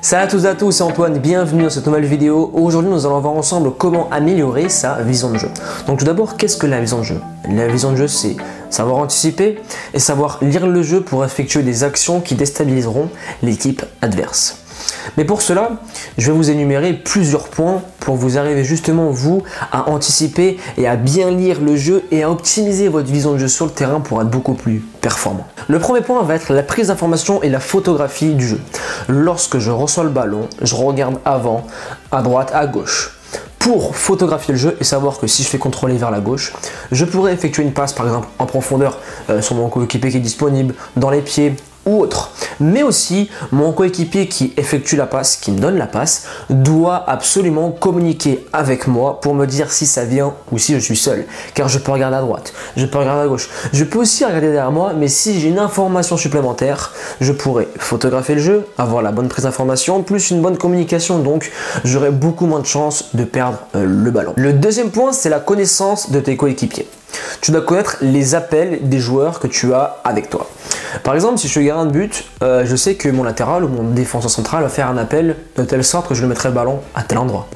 Salut à tous et à tous, c'est Antoine, bienvenue dans cette nouvelle vidéo. Aujourd'hui nous allons voir ensemble comment améliorer sa vision de jeu. Donc tout d'abord, qu'est-ce que la vision de jeu? La vision de jeu, c'est savoir anticiper et savoir lire le jeu pour effectuer des actions qui déstabiliseront l'équipe adverse. Mais pour cela, je vais vous énumérer plusieurs points pour vous arriver justement vous à anticiper et à bien lire le jeu et à optimiser votre vision de jeu sur le terrain pour être beaucoup plus performant. Le premier point va être la prise d'information et la photographie du jeu. Lorsque je reçois le ballon, je regarde avant, à droite, à gauche pour photographier le jeu et savoir que si je fais contrôler vers la gauche, je pourrais effectuer une passe par exemple en profondeur sur mon coéquipier qui est disponible, dans les pieds ou autre. Mais aussi, mon coéquipier qui effectue la passe, qui me donne la passe, doit absolument communiquer avec moi pour me dire si ça vient ou si je suis seul. Car je peux regarder à droite, je peux regarder à gauche, je peux aussi regarder derrière moi, mais si j'ai une information supplémentaire, je pourrais photographier le jeu, avoir la bonne prise d'information, plus une bonne communication, donc j'aurai beaucoup moins de chances de perdre le ballon. Le deuxième point, c'est la connaissance de tes coéquipiers. Tu dois connaître les appels des joueurs que tu as avec toi. Par exemple, si je suis gardien de but, je sais que mon latéral ou mon défenseur central va faire un appel de telle sorte que je le mettrai le ballon à tel endroit.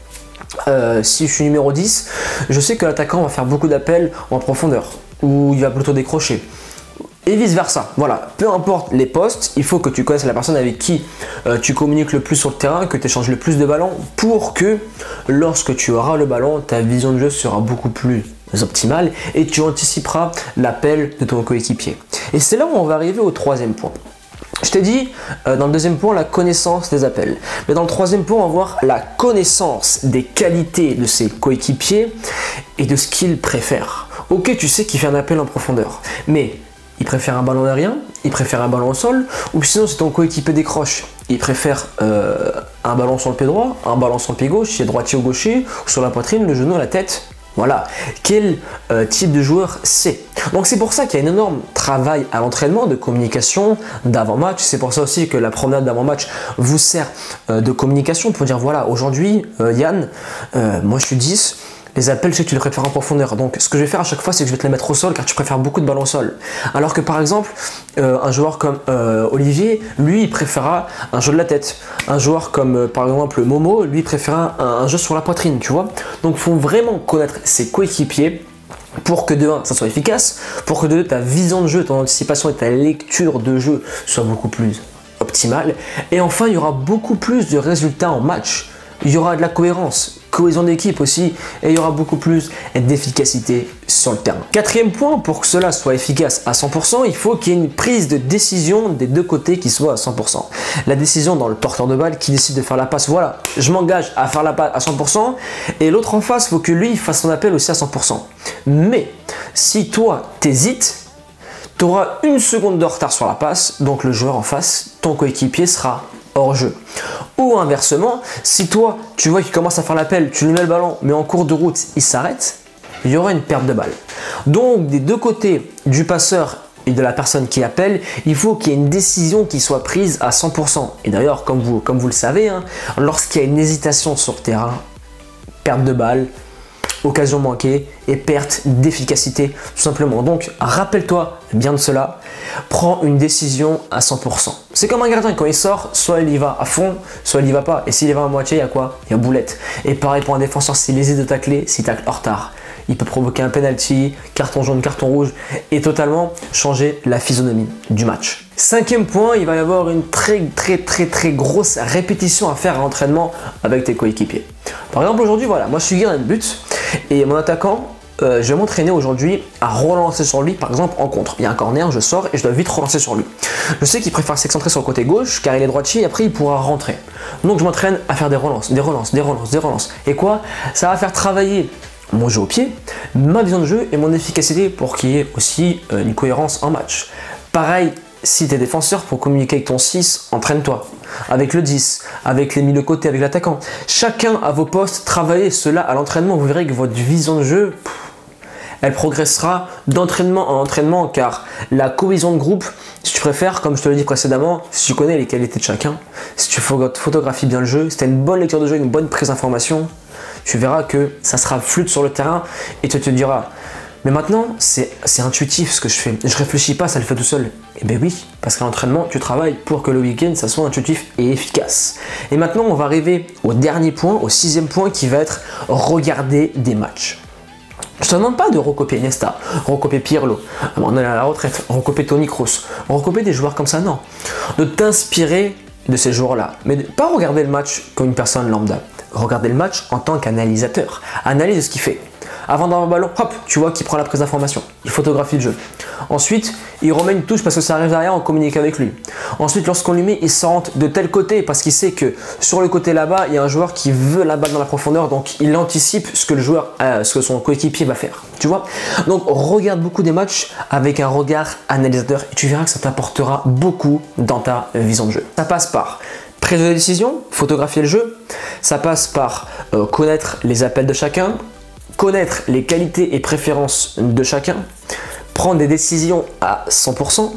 Si je suis numéro 10, je sais que l'attaquant va faire beaucoup d'appels en profondeur ou il va plutôt décrocher. Et vice versa. Voilà, peu importe les postes, il faut que tu connaisses la personne avec qui tu communiques le plus sur le terrain, que tu échanges le plus de ballons pour que lorsque tu auras le ballon, ta vision de jeu sera beaucoup plus optimale et tu anticiperas l'appel de ton coéquipier. Et c'est là où on va arriver au troisième point. Je t'ai dit dans le deuxième point la connaissance des appels. Mais dans le troisième point, on va voir la connaissance des qualités de ses coéquipiers et de ce qu'ils préfèrent. Ok, tu sais qu'il fait un appel en profondeur, mais il préfère un ballon aérien, il préfère un ballon au sol, ou sinon si ton coéquipier décroche, il préfère un ballon sur le pied droit, un ballon sur le pied gauche, si c'est droitier ou gaucher, ou sur la poitrine, le genou, la tête. Voilà, quel type de joueur c'est. Donc c'est pour ça qu'il y a un énorme travail à l'entraînement de communication d'avant-match. C'est pour ça aussi que la promenade d'avant-match vous sert de communication pour dire voilà, aujourd'hui Yann, moi je suis 10, les appels, je sais que tu les préfères en profondeur. Donc, ce que je vais faire à chaque fois, c'est que je vais te les mettre au sol car tu préfères beaucoup de ballons au sol. Alors que par exemple, un joueur comme Olivier, lui, il préférera un jeu de la tête. Un joueur comme par exemple Momo, lui, il préférera un jeu sur la poitrine, tu vois. Donc, il faut vraiment connaître ses coéquipiers pour que de 1, ça soit efficace, pour que de 2, ta vision de jeu, ton anticipation et ta lecture de jeu soient beaucoup plus optimales. Et enfin, il y aura beaucoup plus de résultats en match. Il y aura de la cohésion d'équipe aussi, et il y aura beaucoup plus d'efficacité sur le terrain. Quatrième point, pour que cela soit efficace à 100%, il faut qu'il y ait une prise de décision des deux côtés qui soit à 100%. La décision dans le porteur de balle qui décide de faire la passe, voilà, je m'engage à faire la passe à 100%, et l'autre en face, il faut que lui fasse son appel aussi à 100%. Mais si toi, t'hésites, tu auras une seconde de retard sur la passe, donc le joueur en face, ton coéquipier sera hors jeu. Ou inversement, si toi tu vois qu'il commence à faire l'appel, tu lui mets le ballon, mais en cours de route il s'arrête, il y aura une perte de balle. Donc des deux côtés du passeur et de la personne qui appelle, il faut qu'il y ait une décision qui soit prise à 100%. Et d'ailleurs, comme vous le savez, hein, lorsqu'il y a une hésitation sur le terrain, perte de balle, occasion manquée et perte d'efficacité tout simplement. Donc rappelle-toi bien de cela, prends une décision à 100%. C'est comme un gardien, quand il sort, soit il y va à fond, soit il y va pas. Et s'il y va à moitié, il y a quoi? Il y a boulette. Et pareil pour un défenseur, s'il hésite de tacler, s'il tacle en retard, il peut provoquer un penalty, carton jaune, carton rouge et totalement changer la physionomie du match. Cinquième point, il va y avoir une très grosse répétition à faire à l'entraînement avec tes coéquipiers. Par exemple aujourd'hui, voilà, moi je suis gardien de but et mon attaquant, je vais m'entraîner aujourd'hui à relancer sur lui, par exemple en contre. Il y a un corner, je sors et je dois vite relancer sur lui. Je sais qu'il préfère s'excentrer sur le côté gauche car il est droitier et après il pourra rentrer. Donc je m'entraîne à faire des relances. Et quoi? Ça va faire travailler mon jeu au pied, ma vision de jeu et mon efficacité pour qu'il y ait aussi une cohérence en match. Pareil, si tu es défenseur, pour communiquer avec ton 6, entraîne-toi. Avec le 10, avec les milieux côté, avec l'attaquant. Chacun à vos postes, travaillez cela à l'entraînement. Vous verrez que votre vision de jeu, elle progressera d'entraînement en entraînement car la cohésion de groupe, si tu préfères, comme je te l'ai dit précédemment, si tu connais les qualités de chacun, si tu photographies bien le jeu, si tu as une bonne lecture de jeu, une bonne prise d'information, tu verras que ça sera fluide sur le terrain et tu te diras Mais maintenant, c'est intuitif ce que je fais. Je réfléchis pas, ça le fait tout seul. Et ben oui, parce qu'à l'entraînement, tu travailles pour que le week-end, ça soit intuitif et efficace. Et maintenant, on va arriver au dernier point, au 6e point qui va être regarder des matchs. Je te demande pas de recopier Iniesta, recopier Pirlo, on est à la retraite, recopier Toni Kroos, recopier des joueurs comme ça, non. De t'inspirer de ces joueurs-là, mais de pas regarder le match comme une personne lambda. Regarder le match en tant qu'analysateur. Analyse ce qu'il fait. Avant d'avoir le ballon, hop, tu vois qu'il prend la prise d'information. Il photographie le jeu. Ensuite, il remet une touche parce que ça arrive derrière, on communique avec lui. Ensuite, lorsqu'on lui met, il s'oriente de tel côté parce qu'il sait que sur le côté là-bas, il y a un joueur qui veut la balle dans la profondeur, donc il anticipe ce que le joueur, ce que son coéquipier va faire. Tu vois? Donc, regarde beaucoup des matchs avec un regard analysateur et tu verras que ça t'apportera beaucoup dans ta vision de jeu. Ça passe par prise de décision, photographier le jeu. Ça passe par connaître les appels de chacun, connaître les qualités et préférences de chacun, prendre des décisions à 100%,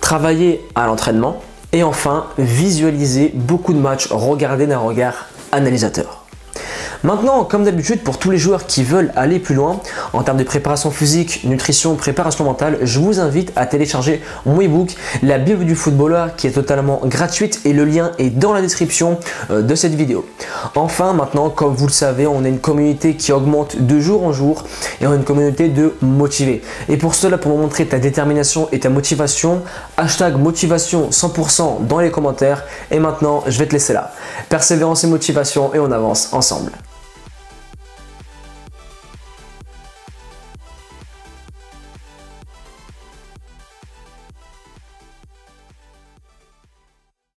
travailler à l'entraînement et enfin visualiser beaucoup de matchs, regarder d'un regard analysateur. Maintenant, comme d'habitude, pour tous les joueurs qui veulent aller plus loin en termes de préparation physique, nutrition, préparation mentale, je vous invite à télécharger mon e-book, la Bible du footballeur, qui est totalement gratuite et le lien est dans la description de cette vidéo. Enfin, maintenant, comme vous le savez, on a une communauté qui augmente de jour en jour et on a une communauté de motivés. Et pour cela, pour me montrer ta détermination et ta motivation, hashtag motivation 100% dans les commentaires. Et maintenant, je vais te laisser là. Persévérance et motivation et on avance ensemble.